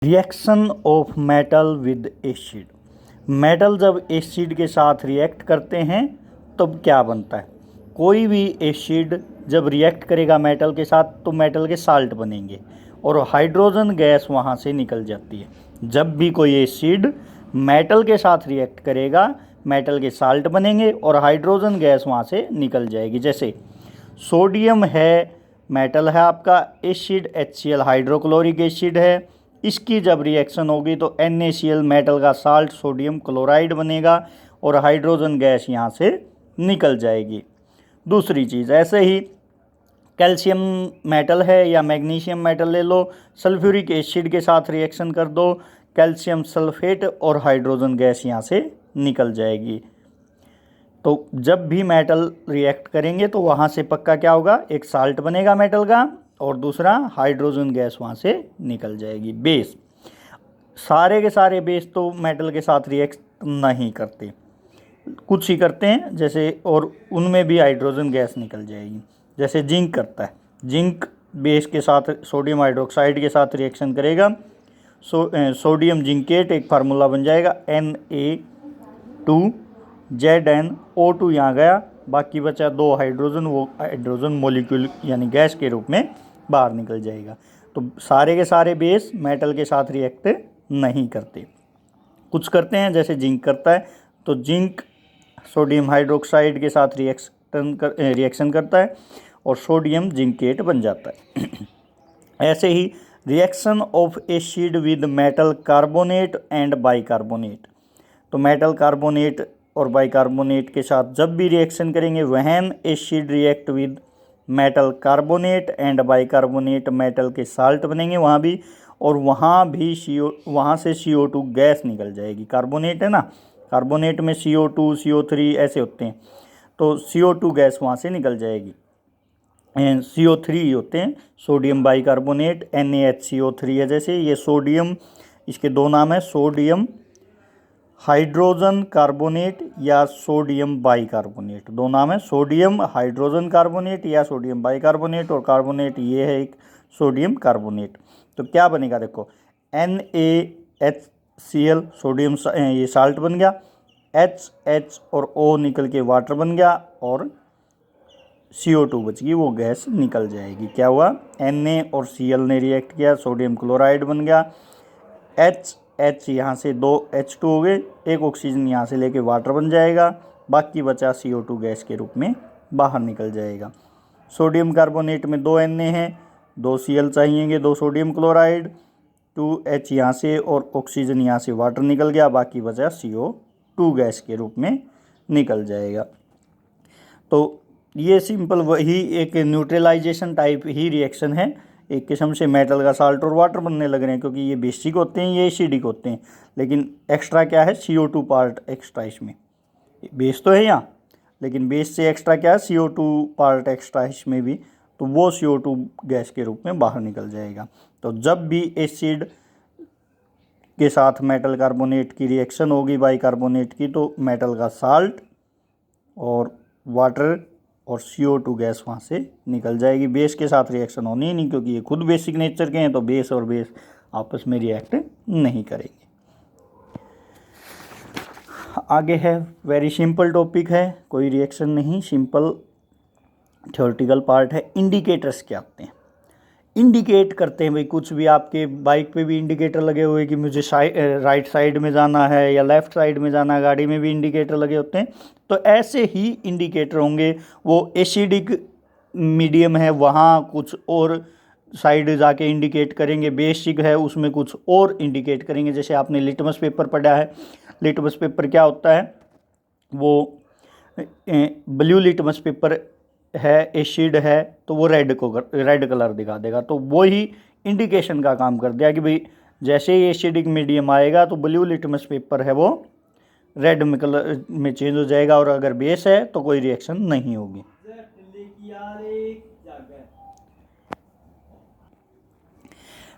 Reaction of metal with acid. Metal जब acid के साथ रिएक्ट करते हैं तब क्या बनता है? कोई भी एसिड जब रिएक्ट करेगा मेटल के साथ तो मेटल के साल्ट बनेंगे और हाइड्रोजन गैस वहाँ से निकल जाती है। जब भी कोई एसिड मेटल के साथ रिएक्ट करेगा मेटल के साल्ट बनेंगे और हाइड्रोजन गैस वहाँ से निकल जाएगी। जैसे सोडियम है, मेटल है आपका, एसिड HCl हाइड्रोक्लोरिक एसिड है। इसकी जब रिएक्शन होगी तो NaCl मेटल का साल्ट सोडियम क्लोराइड बनेगा और हाइड्रोजन गैस यहाँ से निकल जाएगी। दूसरी चीज़, ऐसे ही कैल्शियम मेटल है या मैग्नीशियम मेटल ले लो, सल्फ्यूरिक एसिड के साथ रिएक्शन कर दो, कैल्शियम सल्फेट और हाइड्रोजन गैस यहाँ से निकल जाएगी। तो जब भी मेटल रिएक्ट करेंगे तो वहाँ से पक्का क्या होगा, एक साल्ट बनेगा मेटल का और दूसरा हाइड्रोजन गैस वहाँ से निकल जाएगी। बेस, सारे के सारे बेस तो मेटल के साथ रिएक्ट नहीं करते, कुछ ही करते हैं जैसे, और उनमें भी हाइड्रोजन गैस निकल जाएगी। जैसे जिंक करता है, जिंक बेस के साथ सोडियम हाइड्रोक्साइड के साथ रिएक्शन करेगा, सोडियम जिंकेट एक फार्मूला बन जाएगा Na2ZnO2 यहाँ गया, बाकी बचा दो हाइड्रोजन, वो हाइड्रोजन मोलिक्यूल यानी गैस के रूप में बाहर निकल जाएगा। तो सारे के सारे बेस मेटल के साथ रिएक्ट नहीं करते, कुछ करते हैं। जैसे जिंक करता है तो जिंक सोडियम हाइड्रोक्साइड के साथ रिएक्शन करता है और सोडियम जिंकेट बन जाता है। ऐसे ही reaction of acid with metal carbonate and bicarbonate. तो मेटल कार्बोनेट और बाइकार्बोनेट के साथ जब भी रिएक्शन करेंगे, when acid react with metal carbonate and bicarbonate, metal के साल्ट बनेंगे वहाँ भी, और वहाँ भी वहाँ से CO2 गैस निकल जाएगी। कार्बोनेट है ना, कार्बोनेट में CO2 CO3 ऐसे होते हैं, तो CO2 गैस वहाँ से निकल जाएगी। CO3 होते हैं, सोडियम बाइकार्बोनेट NaHCO3 है। जैसे ये सोडियम, इसके दो नाम है, सोडियम हाइड्रोजन कार्बोनेट या सोडियम बाइकार्बोनेट, दो नाम है, सोडियम हाइड्रोजन कार्बोनेट या सोडियम बाइकार्बोनेट, और कार्बोनेट ये है एक सोडियम कार्बोनेट। तो क्या बनेगा, देखो NaHCl सोडियम ये साल्ट बन गया, H और O निकल के वाटर बन गया और CO2 बच गई, वो गैस निकल जाएगी। क्या हुआ, Na और Cl ने रिएक्ट किया, सोडियम क्लोराइड बन गया, H यहाँ से दो H2 हो गए, एक ऑक्सीजन यहाँ से लेके वाटर बन जाएगा, बाकी बचा CO2 गैस के रूप में बाहर निकल जाएगा। सोडियम कार्बोनेट में दो Na हैं, दो Cl चाहिएंगे, दो सोडियम क्लोराइड, 2H यहाँ से और ऑक्सीजन यहाँ से वाटर निकल गया, बाकी बचा CO2 गैस के रूप में निकल जाएगा। तो ये सिंपल वही एक न्यूट्रलाइजेशन टाइप ही रिएक्शन है, एक किस्म से मेटल का साल्ट और वाटर बनने लग रहे हैं, क्योंकि ये बेसिक होते हैं, ये एसिडिक होते हैं, लेकिन एक्स्ट्रा क्या है, CO2 पार्ट एक्स्ट्रा इसमें। बेस तो है यहाँ, लेकिन बेस से एक्स्ट्रा क्या है, CO2 पार्ट एक्स्ट्रा इसमें भी, तो वो CO2 गैस के रूप में बाहर निकल जाएगा। तो जब भी एसिड के साथ मेटल कार्बोनेट की रिएक्शन होगी बाइकार्बोनेट की, तो मेटल का साल्ट और वाटर और CO2 गैस वहाँ से निकल जाएगी। बेस के साथ रिएक्शन होनी ही नहीं, क्योंकि ये खुद बेसिक नेचर के हैं, तो बेस और बेस आपस में रिएक्ट नहीं करेंगे। आगे है, वेरी सिंपल टॉपिक है, कोई रिएक्शन नहीं, सिंपल थ्योरेटिकल पार्ट है। इंडिकेटर्स क्या होते हैं? इंडिकेट करते हैं भाई, कुछ भी आपके बाइक पे भी इंडिकेटर लगे हुए कि मुझे राइट साइड में जाना है या लेफ़्ट साइड में जाना है, गाड़ी में भी इंडिकेटर लगे होते हैं। तो ऐसे ही इंडिकेटर होंगे, वो एसिडिक मीडियम है वहाँ कुछ और साइड जाके इंडिकेट करेंगे, बेसिक है उसमें कुछ और इंडिकेट करेंगे। जैसे आपने लिटमस पेपर पढ़ा है, लिटमस पेपर क्या होता है, वो ब्लू लिटमस पेपर है, एसिड है, तो वो रेड कलर दिखा देगा, तो वो ही इंडिकेशन का काम कर दिया कि भाई जैसे ही एसिडिक मीडियम आएगा तो ब्लू लिटमस पेपर है वो रेड में कलर में चेंज हो जाएगा, और अगर बेस है तो कोई रिएक्शन नहीं होगी।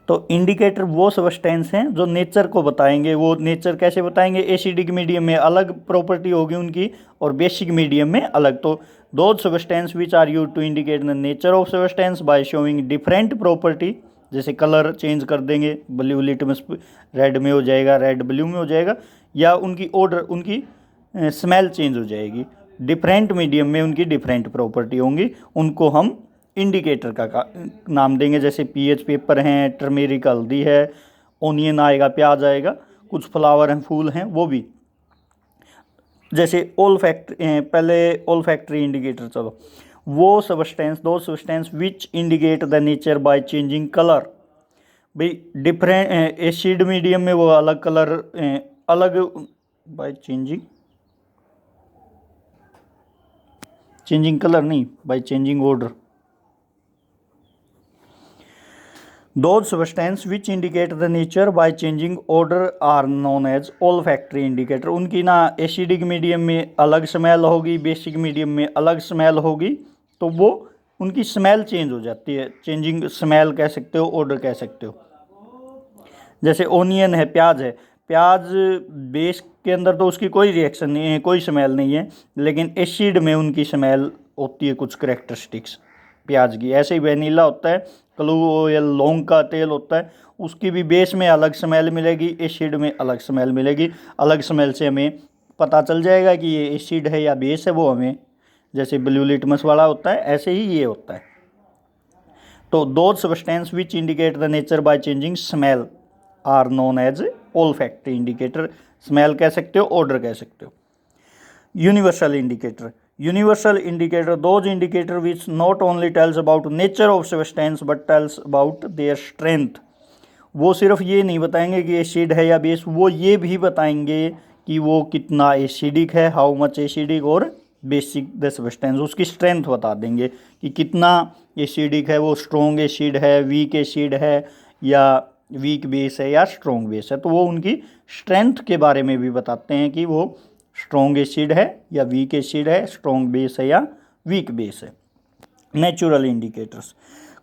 तो इंडिकेटर वो सब्सटेंस हैं जो नेचर को बताएंगे। वो नेचर कैसे बताएंगे, एसिडिक मीडियम में अलग प्रॉपर्टी होगी उनकी और बेसिक मीडियम में अलग। तो दो substance which are used to indicate the nature of substance by showing different property जैसे कलर चेंज कर देंगे, ब्लू लिटमस रेड में हो जाएगा, रेड ब्लू में हो जाएगा, या उनकी ऑर्डर, उनकी स्मेल चेंज हो जाएगी। डिफरेंट मीडियम में उनकी डिफरेंट प्रॉपर्टी होंगी, उनको हम इंडिकेटर का नाम देंगे। जैसे पीएच पेपर हैं, टर्मेरिक हल्दी है, ओनियन आएगा, प्याज आएगा, कुछ फ्लावर हैं, फूल हैं, वो भी। जैसे पहले ओल फैक्ट्री इंडिकेटर, चलो वो सब्सटेंस, दो substance which indicate the nature by changing colour. भाई डिफरेंट एसिड मीडियम में वो अलग कलर, अलग बाय चेंजिंग कलर नहीं, bye changing order. Those substances which indicate the nature by changing order are known as olfactory indicator। उनकी ना acidic medium में अलग स्मेल होगी, बेसिक मीडियम में अलग स्मेल होगी, तो वो उनकी स्मेल चेंज हो जाती है। चेंजिंग स्मेल कह सकते हो, ऑर्डर कह सकते हो। जैसे ओनियन है, प्याज है, प्याज बेस के अंदर तो उसकी कोई रिएक्शन नहीं है, कोई स्मेल नहीं है, लेकिन एसिड में उनकी स्मेल होती है, कुछ करेक्टरिस्टिक्स प्याज की। ऐसे ही वेनिला होता है, क्लू ऑयल, लौंग का तेल होता है, उसकी भी बेस में अलग स्मेल मिलेगी, एसिड में अलग स्मेल मिलेगी। अलग स्मेल से हमें पता चल जाएगा कि ये एसिड है या बेस है, वो हमें जैसे ब्लू लिटमस वाला होता है, ऐसे ही ये होता है। तो those substance which indicate the nature by changing smell are known as olfactory indicator. Smell कह सकते हो, ऑर्डर कह सकते हो। Universal indicator, universal indicator, those indicator which not only tells about nature of substance but tells about their strength। वो सिर्फ ये नहीं बताएंगे कि एसिड है या बेस, वो ये भी बताएंगे कि वो कितना एसिडिक है, हाउ मच एसिडिक, और बेसिक द सब्सटेंस, उसकी स्ट्रेंथ बता देंगे कि कितना एसिडिक है, वो स्ट्रॉन्ग एसिड है, वीक एसिड है, या वीक बेस है, या स्ट्रॉन्ग बेस है। तो वो उनकी स्ट्रेंथ के बारे में भी बताते हैं कि वो स्ट्रॉन्ग एसिड है या वीक एसिड है, स्ट्रॉन्ग बेस है या वीक बेस है। नेचुरल इंडिकेटर्स,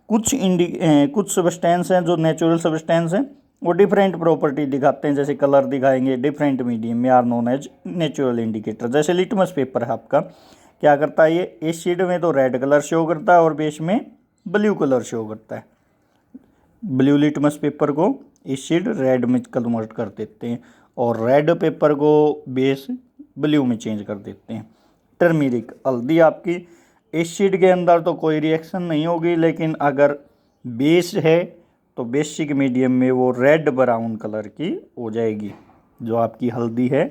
कुछ सब्सटेंस हैं जो नेचुरल सब्सटेंस हैं, वो डिफरेंट प्रॉपर्टी दिखाते हैं, जैसे कलर दिखाएंगे डिफरेंट मीडियम में, are known as natural indicator. जैसे लिटमस पेपर है आपका, क्या करता है ये, एसिड में तो रेड कलर शो करता है और बेस में ब्लू कलर शो करता है। ब्लू लिटमस पेपर को एसिड रेड में कन्वर्ट कर देते हैं, और रेड पेपर को बेस ब्लू में चेंज कर देते हैं। टर्मेरिक हल्दी आपकी एसिड के अंदर तो कोई रिएक्शन नहीं होगी, लेकिन अगर बेस है तो बेसिक मीडियम में वो रेड ब्राउन कलर की हो जाएगी। जो आपकी हल्दी है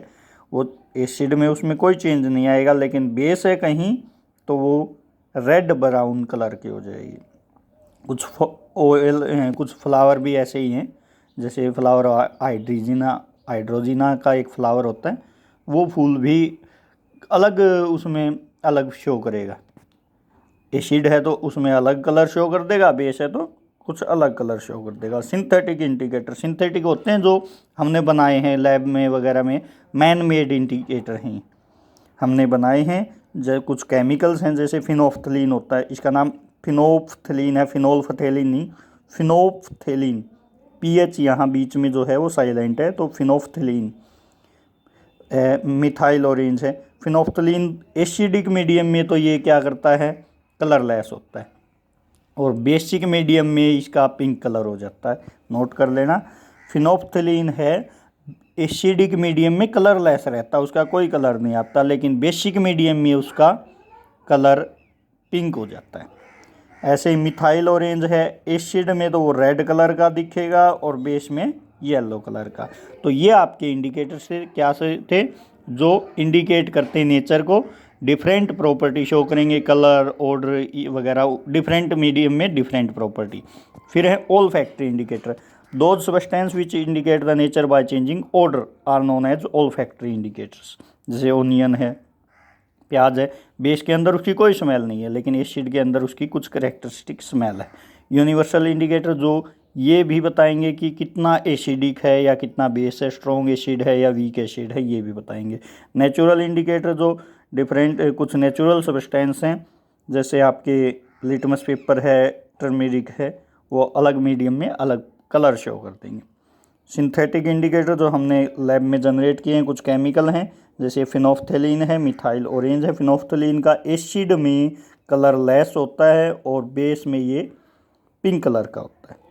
वो एसिड में उसमें कोई चेंज नहीं आएगा, लेकिन बेस है कहीं तो वो रेड ब्राउन कलर की हो जाएगी। कुछ ऑयल, कुछ फ्लावर भी ऐसे ही हैं, जैसे फ्लावर हाइड्रोजिना का एक फ्लावर होता है, वो फूल भी अलग, उसमें अलग शो करेगा। एसिड है तो उसमें अलग कलर शो कर देगा, बेस है तो कुछ अलग कलर शो कर देगा। सिंथेटिक इंडिकेटर, सिंथेटिक होते हैं जो हमने बनाए हैं लैब में वगैरह में, मैन मेड इंडिकेटर हैं, हमने बनाए हैं। जो कुछ केमिकल्स हैं, जैसे फिनोफ्थलीन होता है, इसका नाम फिनोफ्थलीन है, फिनोल्फथेलिन नहीं, फिनोफ्थेलिन, पीएच यहाँ बीच में जो है वो साइलेंट है, तो फिनोफ्थलीन। मिथाइल ऑरेंज है। फिनोफ्थलीन एसिडिक मीडियम में तो ये क्या करता है, कलरलेस होता है, और बेसिक मीडियम में इसका पिंक कलर हो जाता है। नोट कर लेना, फिनोफ्थलीन है एसिडिक मीडियम में कलरलेस रहता है, उसका कोई कलर नहीं आता, लेकिन बेसिक मीडियम में उसका कलर पिंक हो जाता है। ऐसे ही मिथाइल ऑरेंज है, एसिड में तो वो रेड कलर का दिखेगा और बेस में येलो कलर का। तो ये आपके इंडिकेटर से क्या से थे, जो इंडिकेट करते हैं नेचर को, डिफरेंट प्रॉपर्टी शो करेंगे, कलर, ऑर्डर वगैरह, डिफरेंट मीडियम में डिफरेंट प्रॉपर्टी। फिर है olfactory indicator, those substance which indicate the nature by changing odour are known as olfactory indicators. जैसे ओनियन है, प्याज है, बेस के अंदर उसकी कोई स्मेल नहीं है, लेकिन एसिड के अंदर उसकी कुछ करेक्टरिस्टिक स्मेल है। यूनिवर्सल इंडिकेटर जो ये भी बताएंगे कि कितना एसिडिक है या कितना बेस है, स्ट्रॉन्ग एसिड है या वीक एसिड है, ये भी बताएंगे। नेचुरल इंडिकेटर जो डिफरेंट कुछ नेचुरल सब्सटेंस हैं, जैसे आपके लिटमस पेपर है, टर्मेरिक है, वो अलग मीडियम में अलग कलर शो कर देंगे। सिंथेटिक इंडिकेटर जो हमने लैब में जनरेट किए हैं, कुछ केमिकल हैं, जैसे फिनोफ्थेलिन है, मिथाइल ऑरेंज है। फिनोफ्थेलिन का एसिड में कलर लेस होता है और बेस में ये पिंक कलर का होता है।